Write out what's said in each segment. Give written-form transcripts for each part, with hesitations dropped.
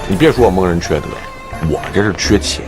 你别说我蒙人缺德，我这是缺钱。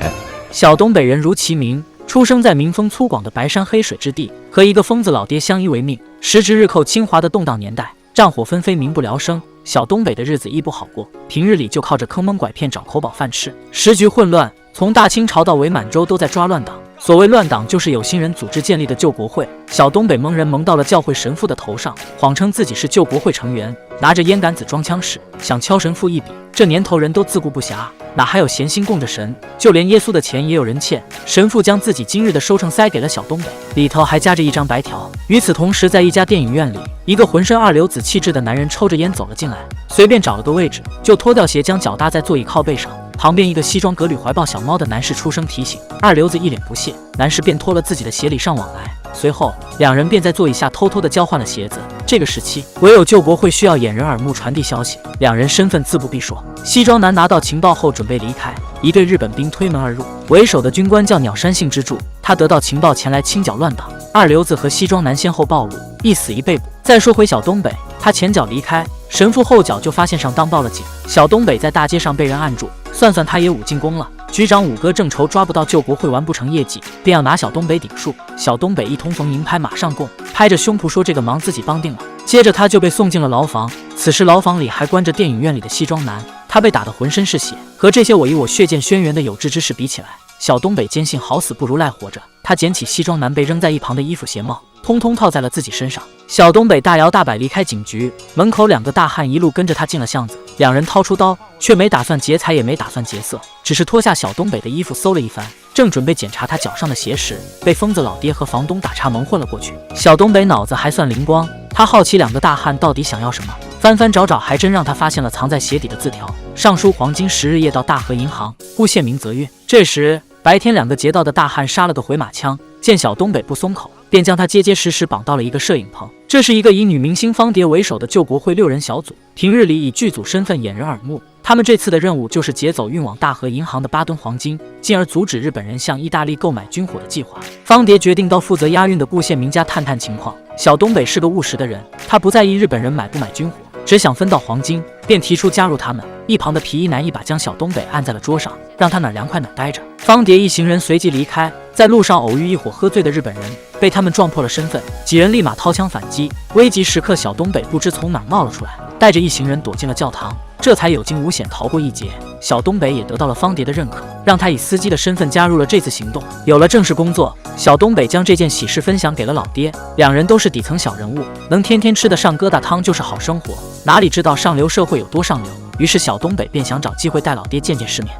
小东北人如其名，出生在民风粗犷的白山黑水之地，和一个疯子老爹相依为命。时值日寇侵华的动荡年代，战火纷飞，民不聊生。小东北的日子亦不好过，平日里就靠着坑蒙拐骗找口饱饭吃，时局混乱，从大清朝到伪满洲都在抓乱党。所谓乱党，就是有心人组织建立的救国会。小东北蒙人蒙到了教会神父的头上，谎称自己是救国会成员，拿着烟杆子装枪使，想敲神父一笔。这年头人都自顾不暇，哪还有闲心供着神？就连耶稣的钱也有人欠。神父将自己今日的收成塞给了小东北，里头还夹着一张白条。与此同时，在一家电影院里，一个浑身二流子气质的男人抽着烟走了进来，随便找了个位置，就脱掉鞋，将脚搭在座椅靠背上。旁边一个西装革履怀抱小猫的男士出声提醒，二流子一脸不屑，男士便脱了自己的鞋礼尚往来。随后两人便在座椅下偷偷地交换了鞋子。这个时期唯有救国会需要掩人耳目传递消息，两人身份自不必说。西装男拿到情报后准备离开，一队日本兵推门而入，为首的军官叫鸟山幸之助，他得到情报前来清剿乱党。二流子和西装男先后暴露，一死一被捕。再说回小东北，他前脚离开，神父后脚就发现上当报了警。小东北在大街上被人按住，算算他也武进宫了。局长五哥正愁抓不到救国会完不成业绩，便要拿小东北顶数。小东北一通逢迎拍马上供，拍着胸脯说这个忙自己帮定了。接着他就被送进了牢房，此时牢房里还关着电影院里的西装男，他被打得浑身是血。和这些我以我血溅轩辕的有志之士比起来，小东北坚信好死不如赖活着。他捡起西装男被扔在一旁的衣服鞋帽，通通套在了自己身上。小东北大摇大摆离开警局，门口两个大汉一路跟着他进了巷子。两人掏出刀，却没打算劫财，也没打算劫色，只是脱下小东北的衣服搜了一番，正准备检查他脚上的鞋时，被疯子老爹和房东打岔蒙混了过去。小东北脑子还算灵光，他好奇两个大汉到底想要什么，翻翻找找，还真让他发现了藏在鞋底的字条，上书黄金10日夜到大和银行，顾县民择约。这时白天两个劫道的大汉杀了个回马枪，见小东北不松口，便将他结结实实绑到了一个摄影棚。这是一个以女明星方蝶为首的救国会6人小组，平日里以剧组身份掩人耳目。他们这次的任务就是劫走运往大和银行的8吨黄金，进而阻止日本人向意大利购买军火的计划。方蝶决定到负责押运的顾县民家探探情况。小东北是个务实的人，他不在意日本人买不买军火，只想分到黄金，便提出加入他们。一旁的皮衣男一把将小东北按在了桌上，让他哪凉快哪待着。方蝶一行人随即离开，在路上偶遇一伙喝醉的日本人，被他们撞破了身份，几人立马掏枪反击。危急时刻，小东北不知从哪冒了出来，带着一行人躲进了教堂，这才有惊无险逃过一劫。小东北也得到了方蝶的认可，让他以司机的身份加入了这次行动。有了正式工作，小东北将这件喜事分享给了老爹。两人都是底层小人物，能天天吃得上疙瘩汤就是好生活，哪里知道上流社会有多上流。于是小东北便想找机会带老爹见见世面。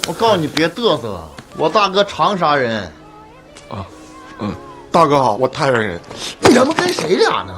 我告诉你别嘚瑟了，我大哥长沙人。大哥好，我太原人。你他妈跟谁俩呢？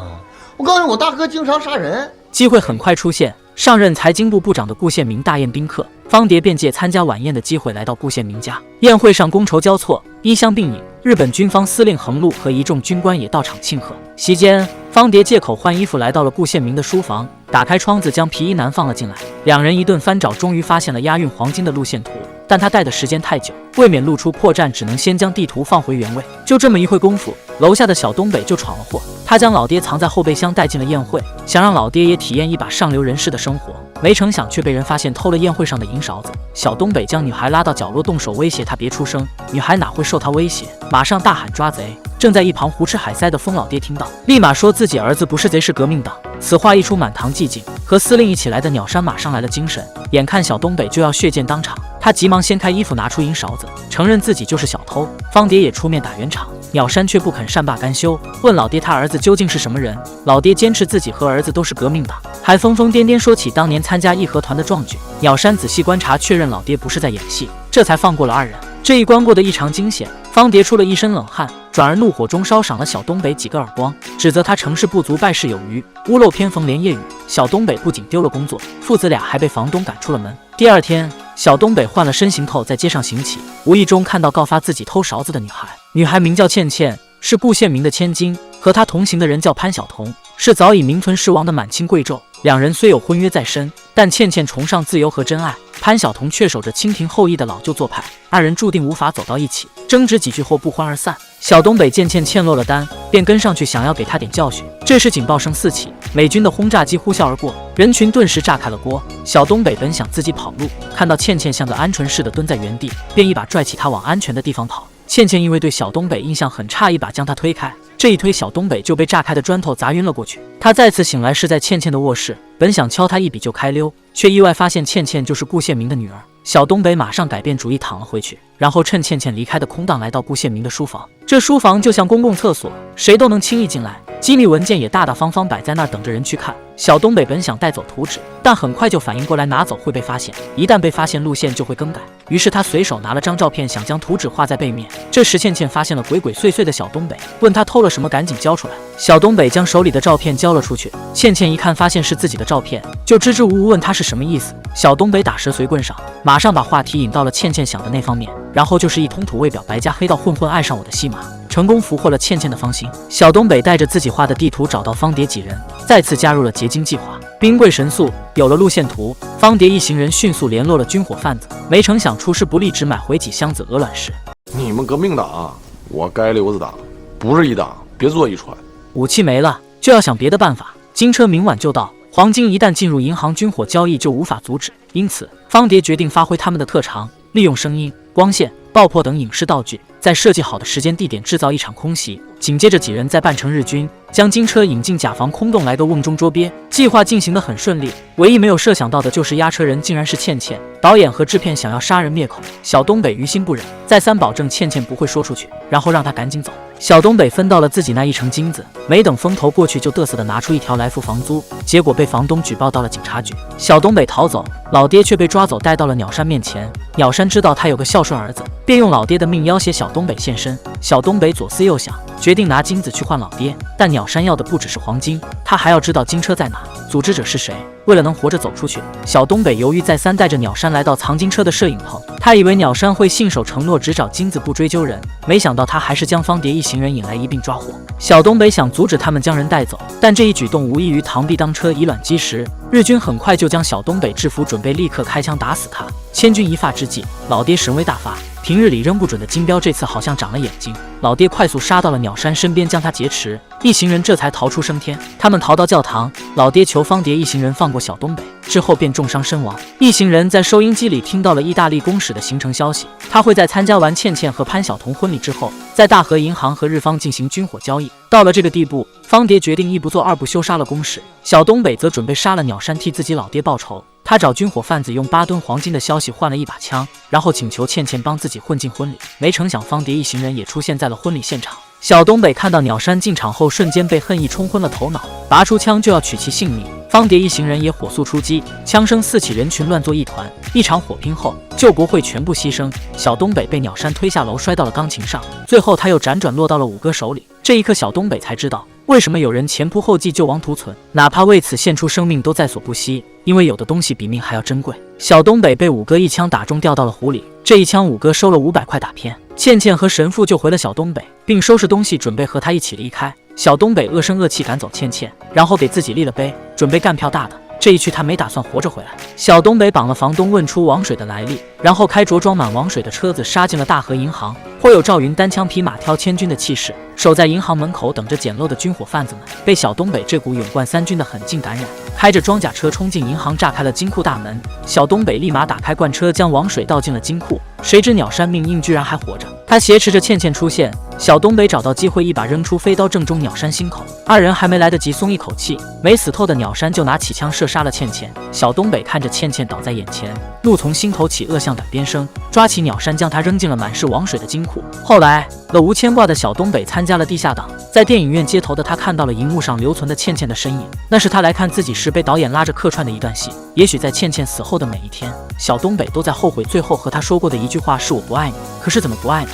我告诉你，我大哥经常杀人。机会很快出现，上任财经部部长的顾县民大宴宾客，方蝶便借参加晚宴的机会来到顾县民家。宴会上觥筹交错，衣香鬓影，日本军方司令横路和一众军官也到场庆贺。席间，方蝶借口换衣服来到了顾县民的书房，打开窗子将皮衣男放了进来。两人一顿翻找，终于发现了押运黄金的路线图，但他带的时间太久，未免露出破绽，只能先将地图放回原位。就这么一会功夫，楼下的小东北就闯了祸。他将老爹藏在后备箱带进了宴会，想让老爹也体验一把上流人士的生活，没成想却被人发现偷了宴会上的银勺子。小东北将女孩拉到角落，动手威胁她别出声。女孩哪会受他威胁，马上大喊抓贼。正在一旁胡吃海塞的疯老爹听到，立马说自己儿子不是贼是革命党。此话一出，满堂寂静。和司令一起来的鸟山马上来了精神，眼看小东北就要血溅当场，他急忙掀开衣服拿出银勺子，承认自己就是小偷。方蝶也出面打圆场，鸟山却不肯善罢甘休，问老爹他儿子究竟是什么人。老爹坚持自己和儿子都是革命党，还疯疯癫癫说起当年参加义和团的壮举。鸟山仔细观察，确认老爹不是在演戏，这才放过了二人。这一关过得异常惊险，方蝶出了一身冷汗，转而怒火中烧，赏了小东北几个耳光，指责他成事不足败事有余，屋漏偏逢连夜雨。小东北不仅丢了工作，父子俩还被房东赶出了门。第二天，小东北换了身形后在街上行乞，无意中看到告发自己偷勺子的女孩。女孩名叫倩倩，是顾县民的千金，和她同行的人叫潘晓彤，是早已名存实亡的满清贵胄。两人虽有婚约在身，但倩倩崇尚自由和真爱，潘晓彤却守着清廷后裔的老旧做派，二人注定无法走到一起。争执几句后不欢而散。小东北见倩倩落了单，便跟上去想要给她点教训。这时警报声四起，美军的轰炸机呼啸而过，人群顿时炸开了锅。小东北本想自己跑路，看到倩倩像个鹌鹑似的蹲在原地，便一把拽起她往安全的地方跑。倩倩因为对小东北印象很差，一把将他推开，这一推小东北就被炸开的砖头砸晕了过去。他再次醒来是在倩倩的卧室，本想敲她一笔就开溜，却意外发现倩倩就是顾宪明的女儿。小东北马上改变主意躺了回去，然后趁倩倩离开的空档来到顾宪明的书房。这书房就像公共厕所，谁都能轻易进来，机密文件也大大方方摆在那儿等着人去看。小东北本想带走图纸，但很快就反应过来拿走会被发现，一旦被发现路线就会更改，于是他随手拿了张照片想将图纸画在背面。这时倩倩发现了鬼鬼祟祟的小东北，问他偷了什么赶紧交出来。小东北将手里的照片交了出去，倩倩一看发现是自己的照片，就支支吾吾问他是什么意思。小东北打蛇随棍上，马上把话题引到了倩倩想的那方面，然后就是一通土味表白加黑道混混爱上我的戏码，成功俘获了倩倩的芳心。小东北带着自己画的地图找到方蝶几人，再次加入了劫金计划。兵贵神速，有了路线图，方蝶一行人迅速联络了军火贩子，没成想出师不利，只买回几箱子鹅卵石。你们革命党，我街溜子党，不是一党，别坐一船。武器没了，就要想别的办法。金车明晚就到，黄金一旦进入银行，军火交易就无法阻止。因此，方蝶决定发挥他们的特长，利用声音、光线、爆破等影视道具，在设计好的时间地点制造一场空袭。紧接着几人再扮成日军，将金车引进甲房空洞，来个瓮中捉鳖。计划进行得很顺利，唯一没有设想到的就是押车人竟然是倩倩。导演和制片想要杀人灭口，小东北于心不忍，再三保证倩倩不会说出去，然后让她赶紧走。小东北分到了自己那一成金子，没等风头过去就嘚瑟的拿出一条来付房租，结果被房东举报到了警察局。小东北逃走，老爹却被抓走带到了鸟山面前。鸟山知道他有个孝顺儿子，便用老爹的命要挟小东北现身。小东北左思右想，决定拿金子去换老爹，但鸟山要的不只是黄金，他还要知道金车在哪，组织者是谁。为了能活着走出去，小东北犹豫再三，带着鸟山来到藏金车的摄影棚。他以为鸟山会信守承诺，只找金子不追究人，没想到他还是将方蝶一行人引来一并抓获。小东北想阻止他们将人带走，但这一举动无异于螳臂当车，以卵击石。日军很快就将小东北制服，准备立刻开枪打死他。千钧一发之际，老爹神威大发，平日里扔不准的金镖这次好像长了眼睛。老爹快速杀到了鸟山身边，将他劫持，一行人这才逃出升天。他们逃到教堂，老爹求方蝶一行人放过小东北，之后便重伤身亡。一行人在收音机里听到了意大利公使的行程消息，他会在参加完倩倩和潘晓彤婚礼之后，在大和银行和日方进行军火交易。到了这个地步，方蝶决定一不做二不休，杀了公使。小东北则准备杀了鸟山，替自己老爹报仇。他找军火贩子用8吨黄金的消息换了一把枪，然后请求倩倩帮自己混进婚礼。没成想方蝶一行人也出现在了婚礼现场。小东北看到鸟山进场后，瞬间被恨意冲昏了头脑，拔出枪就要取其性命。方蝶一行人也火速出击，枪声四起，人群乱作一团。一场火拼后，救国会全部牺牲。小东北被鸟山推下楼，摔到了钢琴上，最后他又辗转落到了五哥手里。这一刻，小东北才知道为什么有人前仆后继救亡图存，哪怕为此献出生命都在所不惜，因为有的东西比命还要珍贵。小东北被五哥一枪打中，掉到了湖里。这一枪五哥收了500块打片。倩倩和神父救回了小东北，并收拾东西准备和他一起离开。小东北恶声恶气赶走倩倩，然后给自己立了碑，准备干票大的。这一去他没打算活着回来。小东北绑了房东，问出王水的来历，然后开着装满王水的车子杀进了大和银行。颇有赵云单枪匹马挑千军的气势，守在银行门口等着捡漏的军火贩子们被小东北这股勇冠三军的狠劲感染，开着装甲车冲进银行，炸开了金库大门。小东北立马打开罐车，将王水倒进了金库。谁知鸟山命硬，居然还活着。他挟持着倩倩出现，小东北找到机会，一把扔出飞刀，正中鸟山心口。二人还没来得及松一口气，没死透的鸟山就拿起枪射杀了倩倩。小东北看着倩倩倒在眼前，怒从心头起，恶向胆边生，抓起鸟山将他扔进了满是王水的金库。后来了无牵挂的小东北参加了地下党，在电影院接头的他看到了荧幕上留存的倩倩的身影，那是他来看自己时被导演拉着客串的一段戏。也许在倩倩死后的每一天，小东北都在后悔最后和他说过的一句话是我不爱你，可是怎么不爱呢？